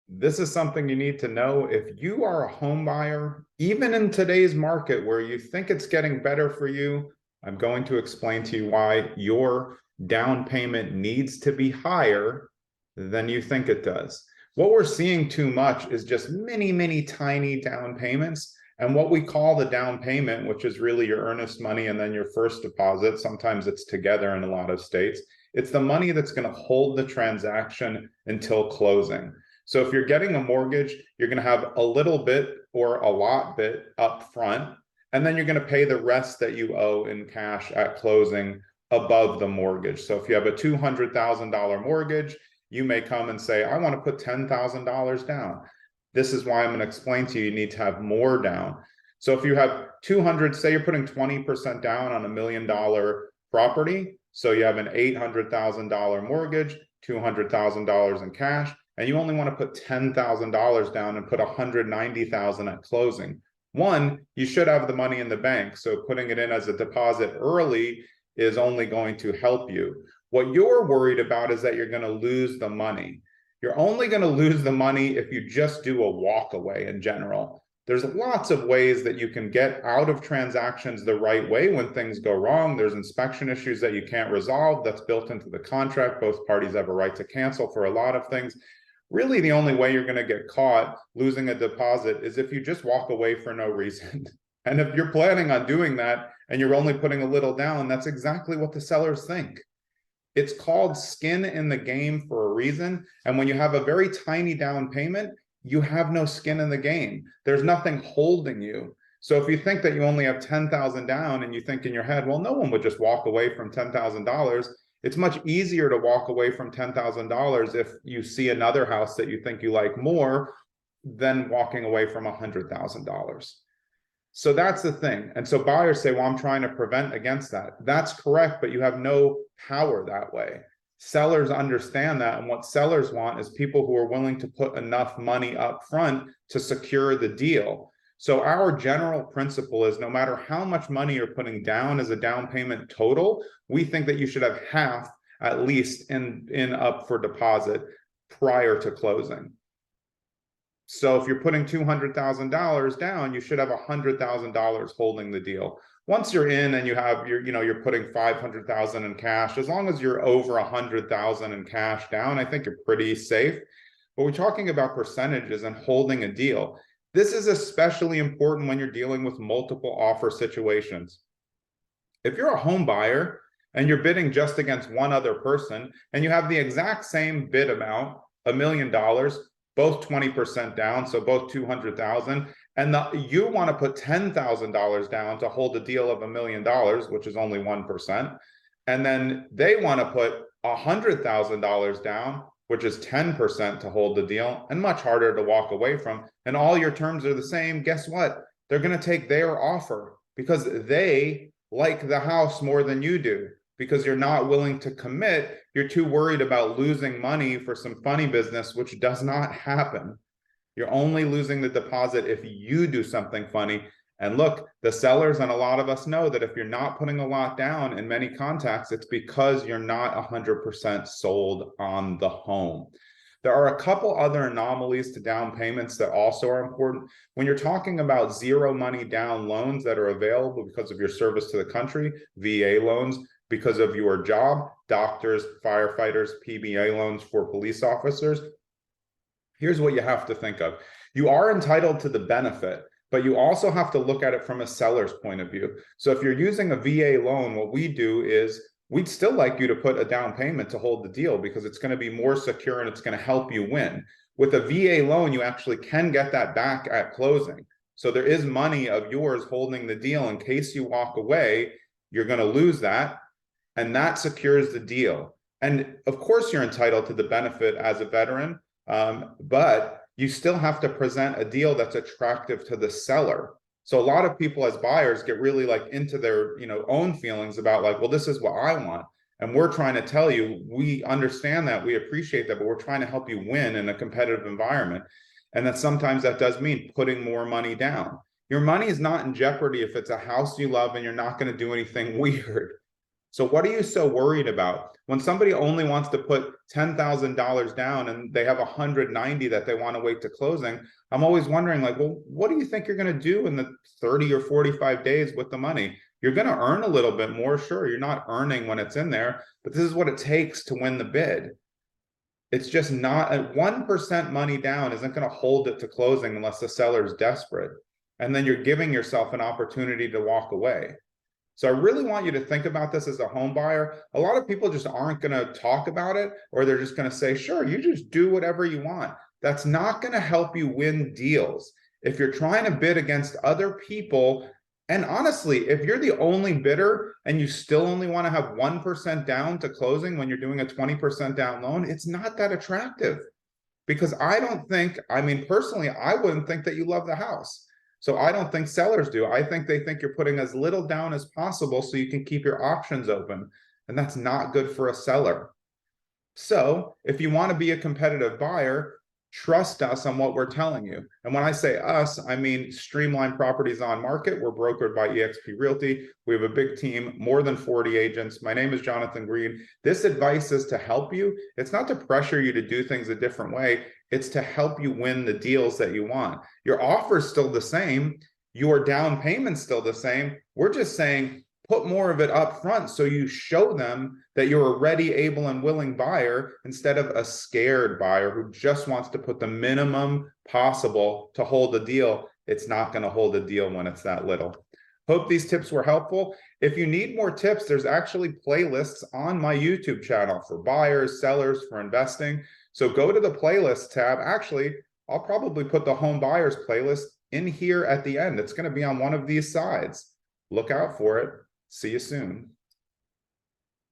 This is something you need to know. If you are a home buyer, even in today's market where you think it's getting better for you, I'm going to explain to you why your down payment needs to be higher than you think it does. What we're seeing too much is just many tiny down payments. And what we call the down payment, which is really your earnest money and then your first deposit, sometimes it's together in a lot of states, it's the money that's going to hold the transaction until closing. So if you're getting a mortgage, you're going to have a little bit or a lot bit up front, and then you're going to pay the rest that you owe in cash at closing above the mortgage. So if you have a $200,000 mortgage, you may come and say, I want to put $10,000 down. This is why I'm going to explain to you, you need to have more down. So if you have 200, say you're putting 20% down on $1 million property, so you have an $800,000 mortgage, $200,000 in cash, and you only want to put $10,000 down and put $190,000 at closing. One, you should have the money in the bank, so putting it in as a deposit early is only going to help you. What you're worried about is that you're going to lose the money. You're only going to lose the money if you just do a walk away in general. There's lots of ways that you can get out of transactions the right way when things go wrong. There's inspection issues that you can't resolve. That's built into the contract. Both parties have a right to cancel for a lot of things. Really, the only way you're going to get caught losing a deposit is if you just walk away for no reason. And if you're planning on doing that and you're only putting a little down, that's exactly what the sellers think. It's called skin in the game for a reason. And when you have a very tiny down payment, you have no skin in the game. There's nothing holding you. So if you think that you only have 10,000 down and you think in your head, well, no one would just walk away from $10,000. It's much easier to walk away from $10,000 if you see another house that you think you like more than walking away from $100,000. So that's the thing. And so buyers say, well, I'm trying to prevent against that. That's correct, but you have no power that way. Sellers understand that. And what sellers want is people who are willing to put enough money up front to secure the deal. So our general principle is no matter how much money you're putting down as a down payment total, we think that you should have half at least in up for deposit prior to closing. So if you're putting $200,000 down, you should have $100,000 holding the deal. Once you're in and you have you're putting 500,000 in cash, as long as you're over 100,000 in cash down, I think you're pretty safe. But we're talking about percentages and holding a deal. This is especially important when you're dealing with multiple offer situations. If you're a home buyer and you're bidding just against one other person and you have the exact same bid amount, $1 million, both 20% down, so both 200,000, and you want to put $10,000 down to hold a deal of $1 million, which is only 1%, and then they want to put $100,000 down, which is 10% to hold the deal, and much harder to walk away from, and all your terms are the same. Guess what? They're going to take their offer because they like the house more than you do. Because you're not willing to commit, you're too worried about losing money for some funny business, which does not happen. You're only losing the deposit if you do something funny. And look, the sellers and a lot of us know that if you're not putting a lot down in many contacts, it's because you're not 100% sold on the home. There are a couple other anomalies to down payments that also are important. When you're talking about zero money down loans that are available because of your service to the country, VA loans, because of your job, doctors, firefighters, PBA loans for police officers. Here's what you have to think of. You are entitled to the benefit, but you also have to look at it from a seller's point of view. So if you're using a VA loan, what we do is we'd still like you to put a down payment to hold the deal because it's going to be more secure and it's going to help you win. With a VA loan, you actually can get that back at closing. So there is money of yours holding the deal in case you walk away, you're going to lose that. And that secures the deal. And of course, you're entitled to the benefit as a veteran, but you still have to present a deal that's attractive to the seller. So a lot of people as buyers get really like into their own feelings about like, well, this is what I want. And we're trying to tell you, we understand that, we appreciate that, but we're trying to help you win in a competitive environment. And that sometimes that does mean putting more money down. Your money is not in jeopardy if it's a house you love and you're not going to do anything weird. So what are you so worried about? When somebody only wants to put $10,000 down and they have 190 that they want to wait to closing, I'm always wondering, like, well, what do you think you're going to do in the 30 or 45 days with the money? You're going to earn a little bit more, sure. You're not earning when it's in there, but this is what it takes to win the bid. It's just not at 1% money down isn't going to hold it to closing unless the seller is desperate. And then you're giving yourself an opportunity to walk away. So I really want you to think about this as a home buyer. A lot of people just aren't going to talk about it, or they're just going to say, sure, you just do whatever you want. That's not going to help you win deals. If you're trying to bid against other people, and honestly, if you're the only bidder and you still only want to have 1% down to closing when you're doing a 20% down loan, it's not that attractive. Because I don't think, I mean, personally, I wouldn't think that you love the house. So I don't think sellers do. I think they think you're putting as little down as possible so you can keep your options open. And that's not good for a seller. So if you want to be a competitive buyer, trust us on what we're telling you. And when I say us, I mean Streamline Properties on Market. We're brokered by eXp Realty. We have a big team, more than 40 agents. My name is Jonathan Green. This advice is to help you. It's not to pressure you to do things a different way. It's to help you win the deals that you want. Your offer is still the same. Your down payment's still the same. We're just saying, put more of it up front so you show them that you're a ready, able, and willing buyer instead of a scared buyer who just wants to put the minimum possible to hold a deal. It's not going to hold a deal when it's that little. Hope these tips were helpful. If you need more tips, there's actually playlists on my YouTube channel for buyers, sellers, for investing. So go to the playlist tab. Actually, I'll probably put the home buyers playlist in here at the end. It's going to be on one of these sides. Look out for it. See you soon.